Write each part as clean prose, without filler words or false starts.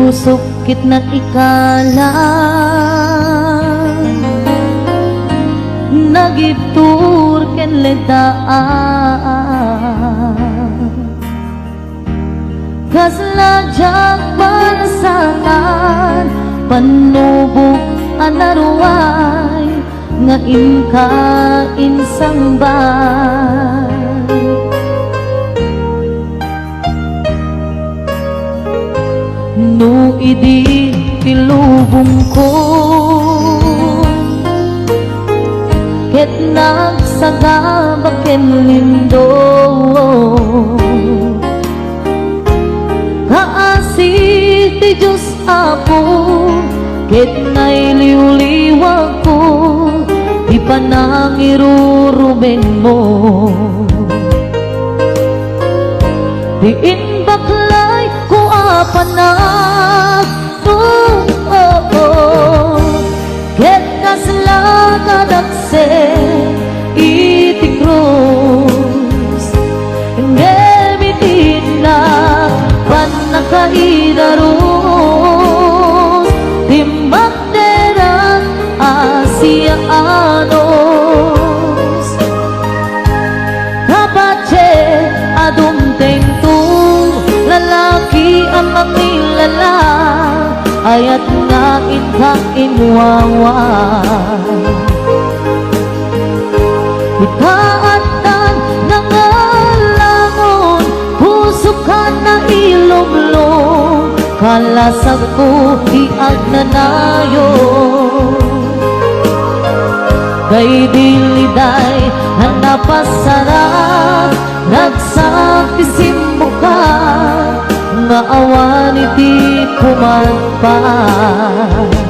pusok kit na ikala nagitur ken ledaan kasladyak balasakan panubok anaruay nga inkain sambay no idi tilubong ko ket nagsagabak ken lindo kaasi ti Diyos Apo ket nailiw-liwag ko di pa nangiruruben mo diin baklay ko apanag ket kaslakadakse iti krus ngemitin na panakaidarus timakderan asianos kapache adumteng tu lalaki ang mangilala ayat nga inwawa itaatan nangalangon pusukan na ilumlong kalasag ko iag nanayo kay diliday hanapasarap nagsapisim mo ka nga awan iti pumanpan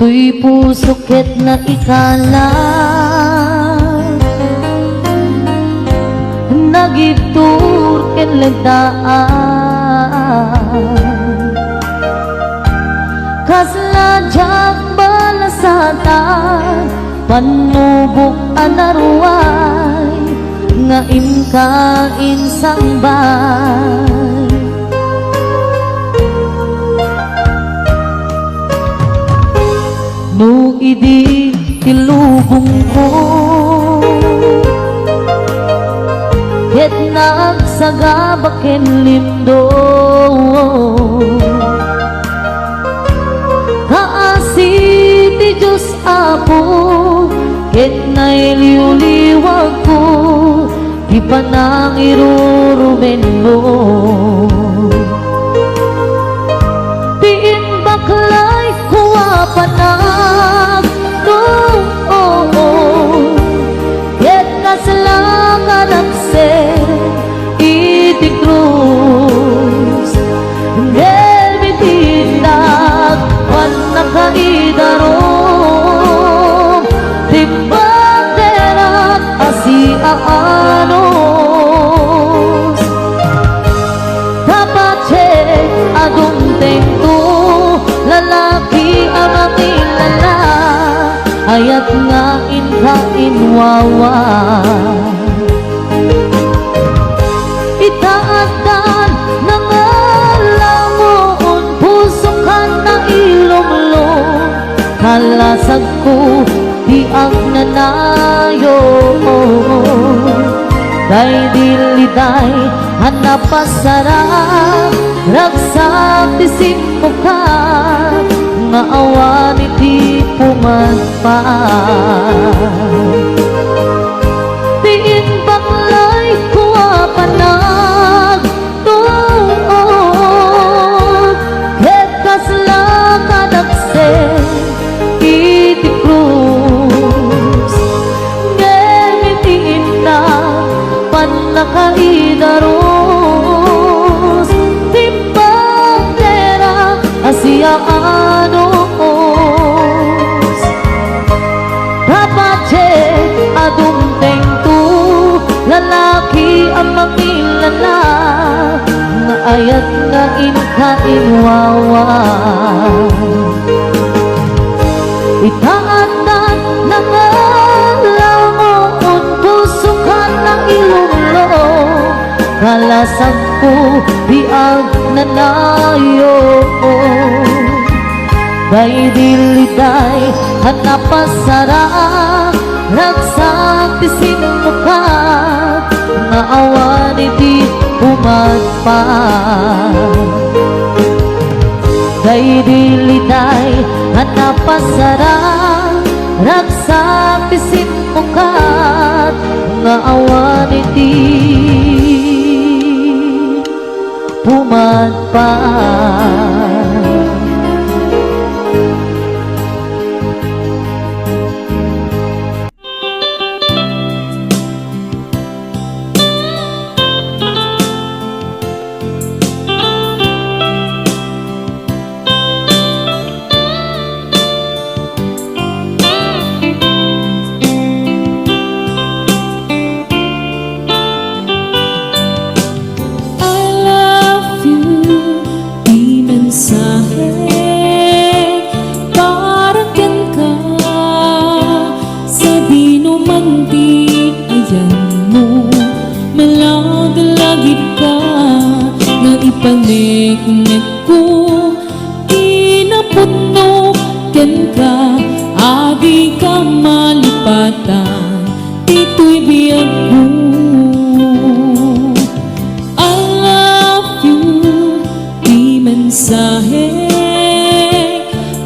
tuy puso ket na ikala nagitur ken ledaan kasladyak balasatan panubok anaruay nga imkain sangbay no idi tilubong ko ket nagsagabak ken lindo kaasi ti Diyos Apo ket nailiw-liwag ko di pa nangirurumen mo diin baklay ko apanag ket kaslakadakse iti krus ngemitinag panakaidarom timbanderat asiaanos kapache adumteng tu lalaki ang mangilala ayat nga inwawa itaatan nangalangon pusukan na ilumlong kalasag ko diag nanayo kay diliday hanapasarap ragsapisin mo ka nga awan iti pumanpan diin baklay ko apanag ket kaslakadakse iti krus ngemitiin na panakaidaros manos Kapatid adumteng tu lalaki ang mangilala nga ayat nga inkainwawa itaatan nangalamon tusukan ng ilunglo kalasag ko biag nanayo Day diliday hanapasara Ragsak tisin muka Nga awan iti umatpa Day diliday hanapasara Ragsak tisin muka Nga awan iti umatpa Panik-nik ko inapuno ken ka adi ka malipatan ito'y biyag ko I love you di mensahe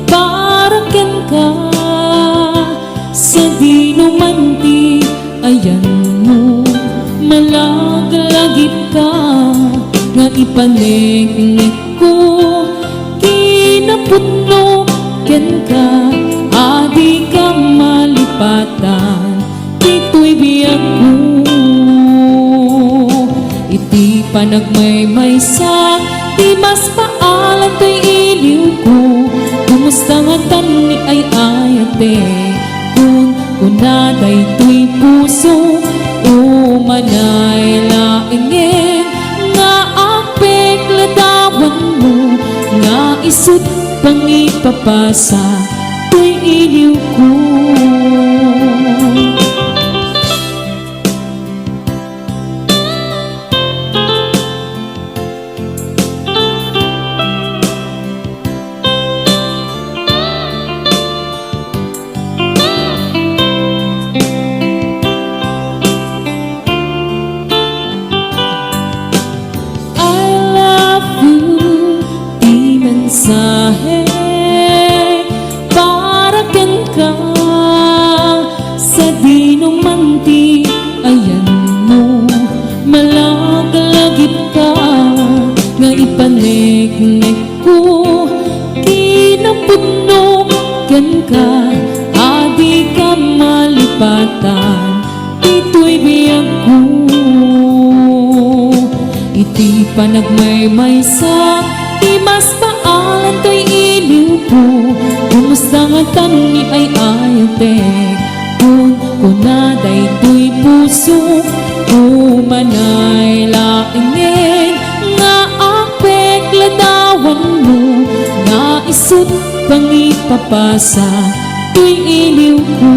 para ken ka sa di numanti ayan mo malaglagip ka nga ipanik-nik ko kinapuno ken ka adi ka malipatan ito'y biyag ko iti panagmaymaysa di mas paalan to'y iliw ko kumusta nga tani ay ayate kung kunaday to'y puso umanay laingin ladawan mo nga isut pangipapasa to'y iliw ko mensahe para ken ka sa di numanti ayan mo malaglagip ka nga ipanik-nik ko kinapuno ken ka adi ka malipatan ito'y biyag ko iti panagmaymaysa di mas paalan to'y iliw ko kumusta nga tani ay ayatek kung kunaday to'y puso umanay laingin nga apek ladawan mo nga isut pangipapasa to'y iliw ko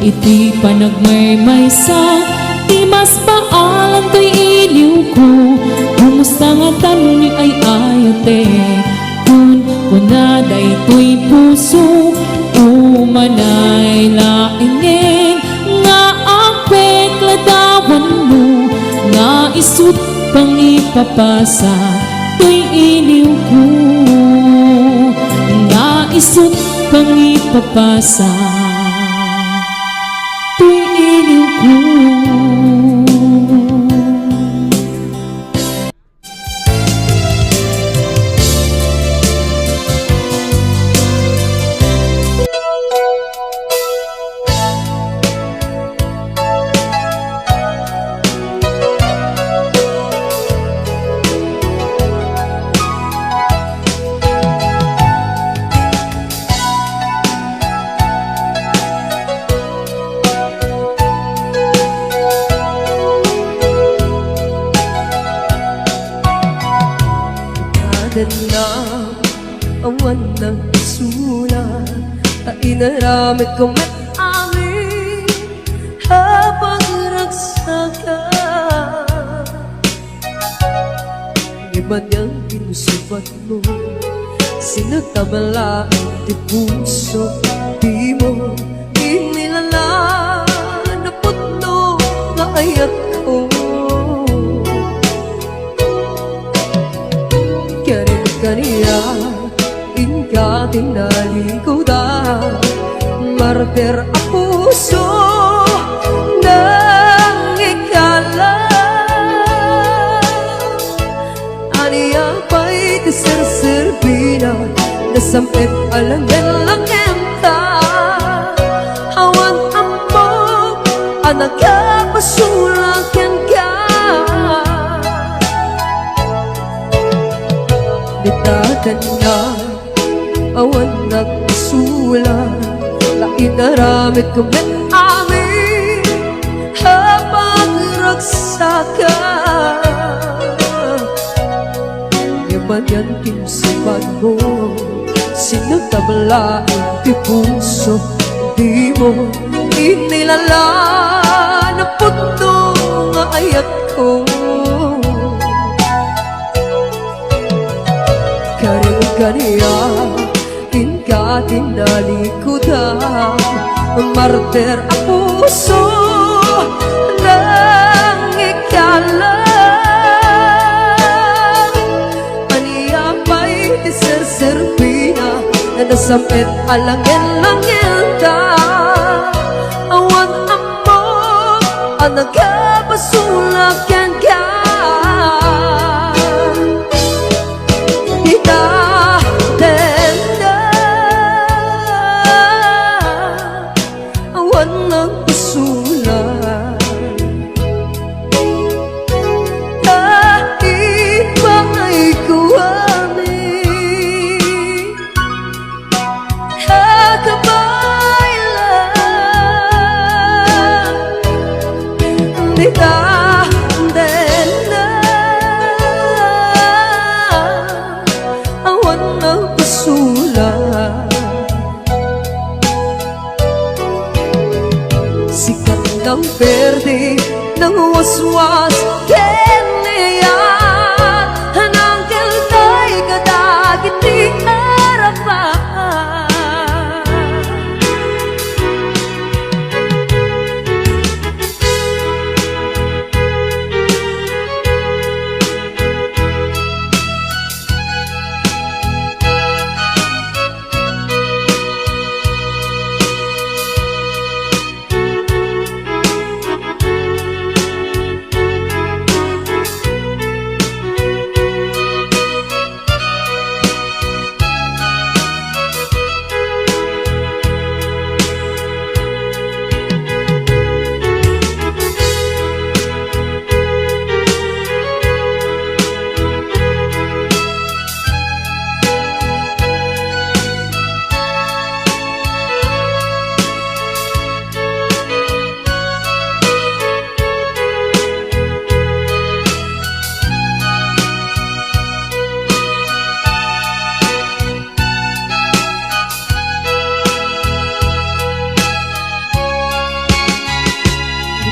iti panagmaymaysa di mas paalan to'y iliw ko kumusta nga tani ay ayatek kung kunaday to'y puso umanay laingin nga apek ladawan mo nga isut pangipapasa to'y iliw ko nga isut pangipapasa to'y iliw ko awan ng sulat na inaramid ko met amin habang ragsakan. Iba niyang pinusubat mo, sinagtabala ang puso, di mo inilala na puno nga ayat ko. Karin kaniya, inka tinalikuda, martir ang puso nang ikala. Aniya pa'y tiserserbina, nasampit alangan-langan ta. Awan amok, anak ka pasulakan ka. Nitagan na, awan nagpasulat na inaramid ko met amin habang ragsakan. Yaman yan kinsipan mo, sinagtabla ang puso, di mo inilala na puno nga ayat ko. Karin kaniya, inka tinalikuda, martir ang puso nang ikala. Aniya pa'y tiserserbina, na nasampit alangan-langan ta. Awan amok, anak ka pasulakan ka. Sikat ng verde ng waswas keneyat, hanangkel tay kadagit di harapan.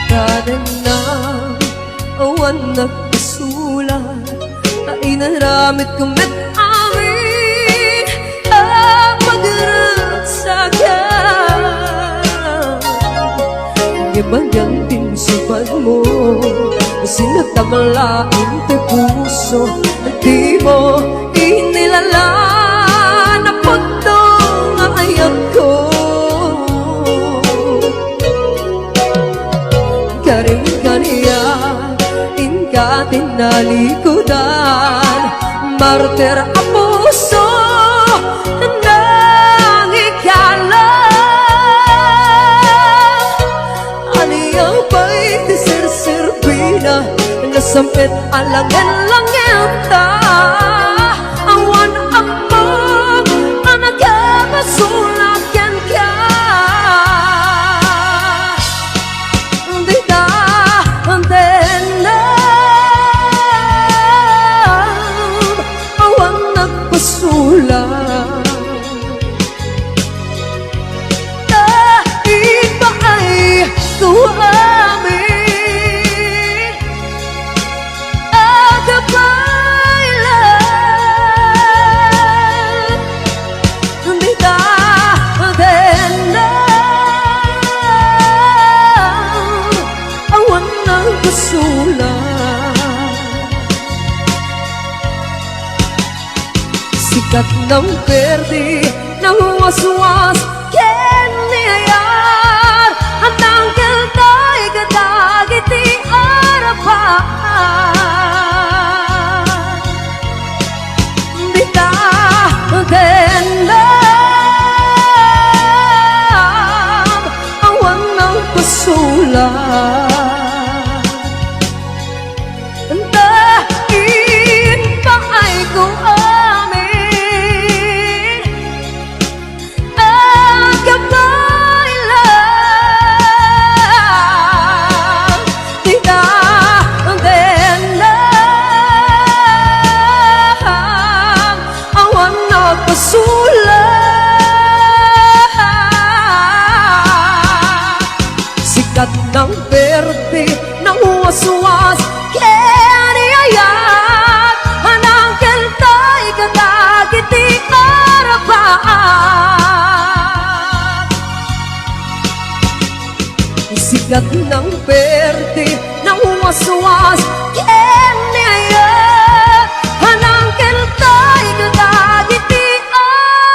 Kanan na awan nagpasulat na inaramid ko met amin ang magragsakan. Ibagang pinusubat mo, sinagtamala ang puso, di mo inilala na puno nga ayat ko. Karin kaniya, inka tinalikudan, martir ang puso nang ikala. Aniya pa'y tiserserbina, nasampit alangan-langan ta. Awan amok, anak ka pasulakan ka. Awan nagpasulat pasulan. Dahil ba ay kuamin at kapailan di taten na awan ng pasulan. Sikat ng berde ng waswas keniyar at tanggal tayo kadagiti arapan di taten lang awan ng pasulan. Dahil pa ay kuamin at kapailan di taten lang awan ng pasulan. Sikat ng berde ng waswas keniyayat anang keltay kadagiti arapan. Sikat ng berde ng waswas keniyayat anang keltay kadagiti arapan.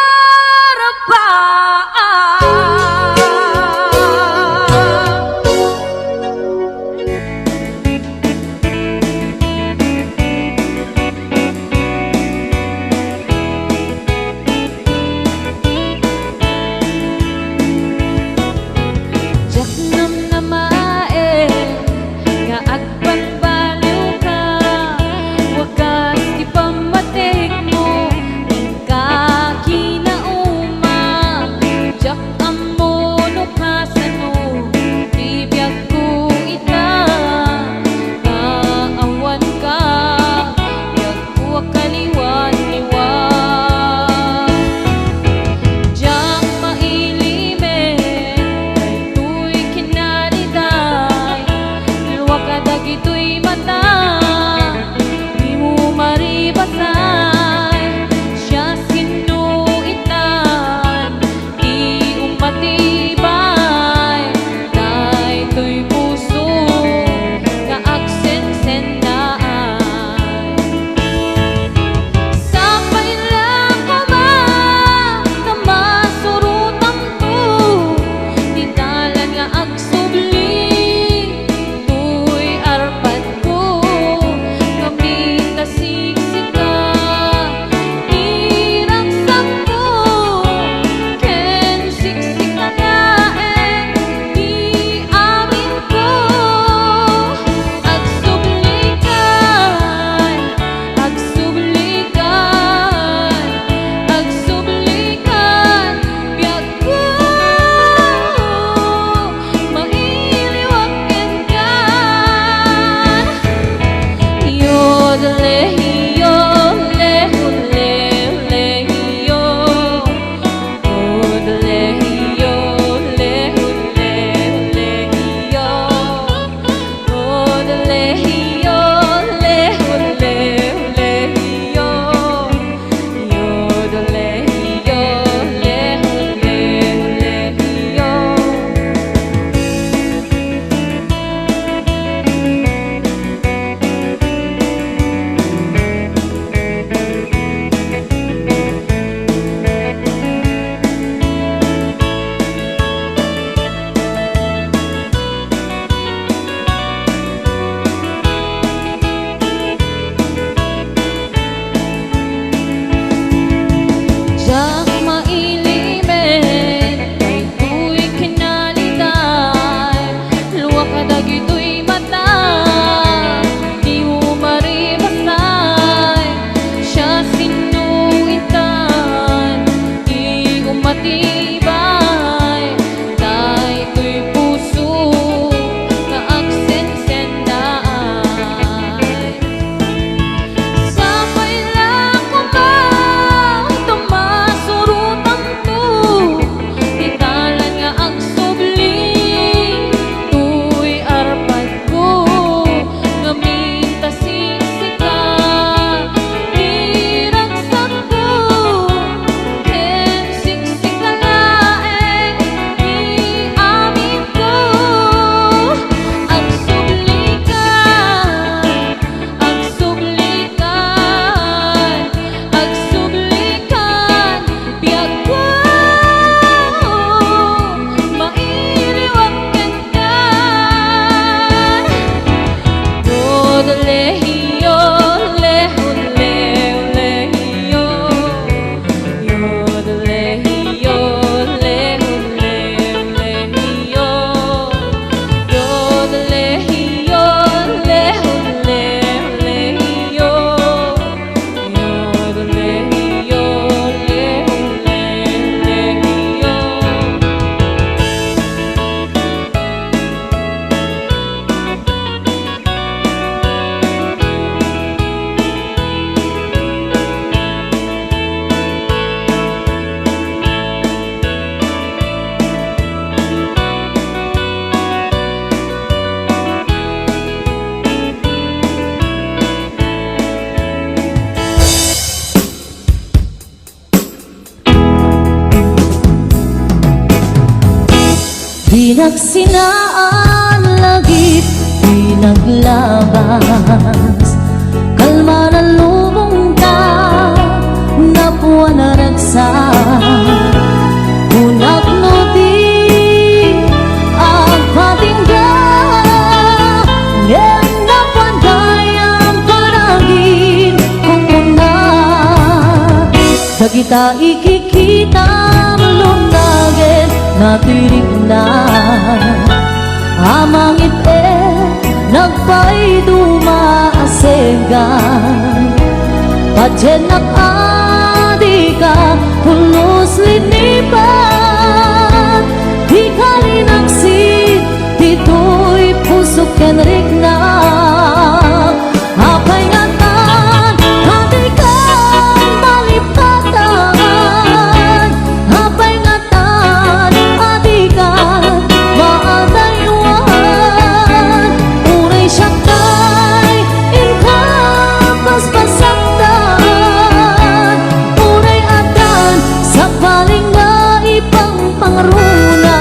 Pinagsinaan lagip, pinaglabas Kalma na lumong ka, napuwa na ragsak Unak no di ang patinggan Ngayon na panday ang panagin kung una Dagita ikikita lunagin natirig na Amang ite nagpay dumaasegan Padyenak adi ka pulos linipan Di kalinaksit dito'y pusok kenrik na Apay ngatan adi ka malipatan Apay ngatan adi ka maadaywan Uray siyakay inka paspasamdan Uray adan sa paling nga ipang pangruna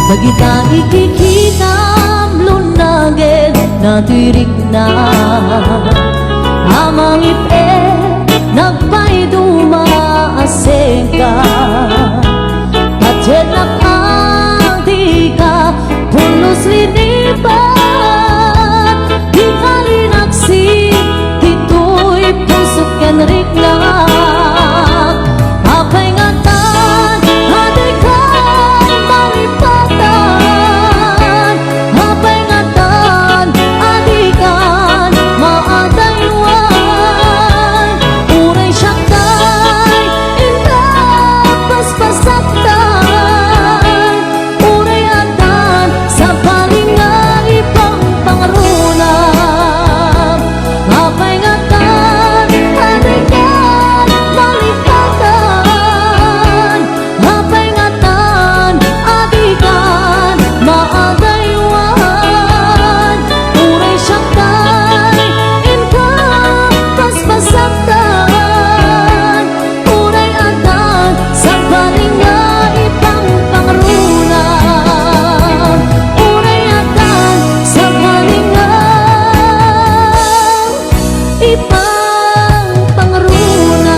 Dagita ikikitam lunagin natirig na Amang ipe nagpay dumaaseng ka Padyenak adi ka pulos linipan Di kalinaksit dito'y pusok kenrik na Apay ngatan adi ka malipatan Apay ngatan adikan maadaywan Uray siyakay inka paspasaktan Uray adan sa paling nga ipang pangruna Apay ngatan adikan malipatan Apay ngatan adikan maadaywan Uray siyakay inka paspasaktan Uray adan sa paling nga ipang pangruna Uray adan sa paling nga ipang pangruna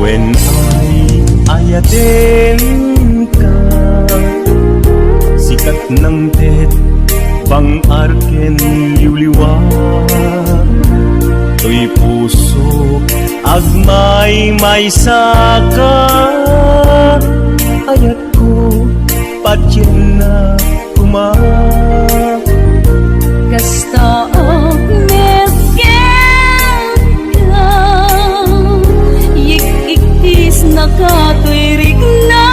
When ayatin ka Sikat ng tet pang arken yuliwa To'y puso agmay may saka Ayat ko patyen na kumak Kasta agnes ka Yik-iktis nakatuirig na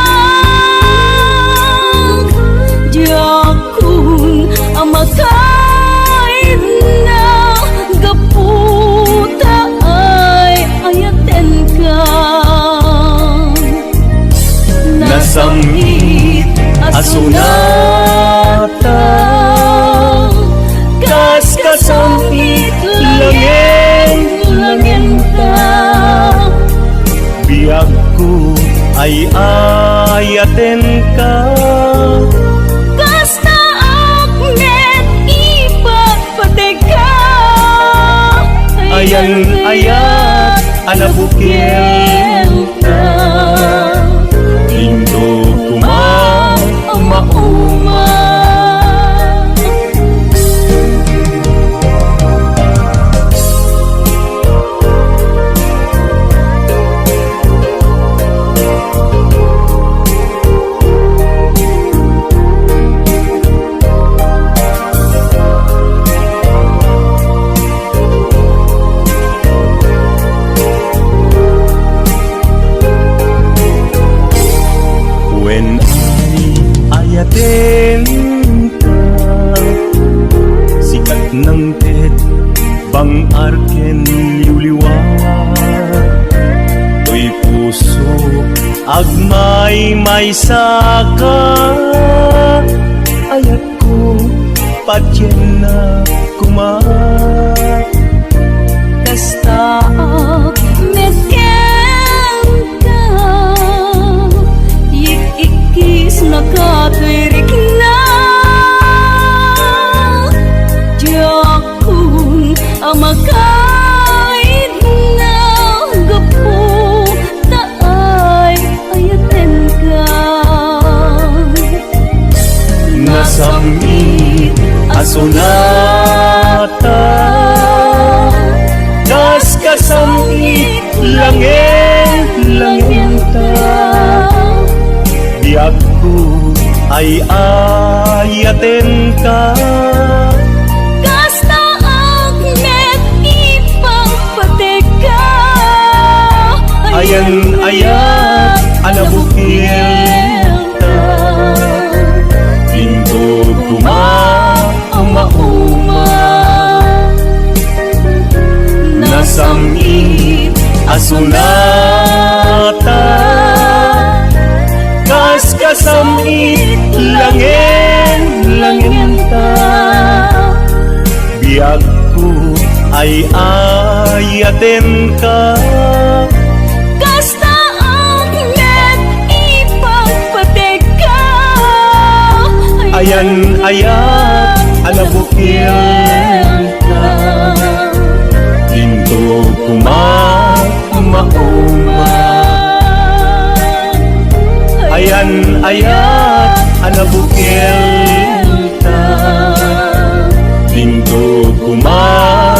Diyakun amakain na Gaputa ay ayaten ka Nasamit asunata Kas kasamit langin ka Biag ko ay ayaten ka Kasta agnet ipagpadeka Ayan ayat anabukil ka Indo Uma Agmay may saka ayat ko patyen na kuma Kasta medyan ka Ikikis na katwirik na Diyakun amakait na gapo Taay ayaten ka nasamit asunata das kasamit langit ta biag ko ay ayaten ka Kasta ang met ipagpateka ayan ayat anabukil ta lingkod kuma uma nasamit asunata kas kasamit langin ta biag ko ay ayaten ka Kasta ang met ipagpateka ayan ayat anabukil ta lingkod kuma ayan ayat anabukil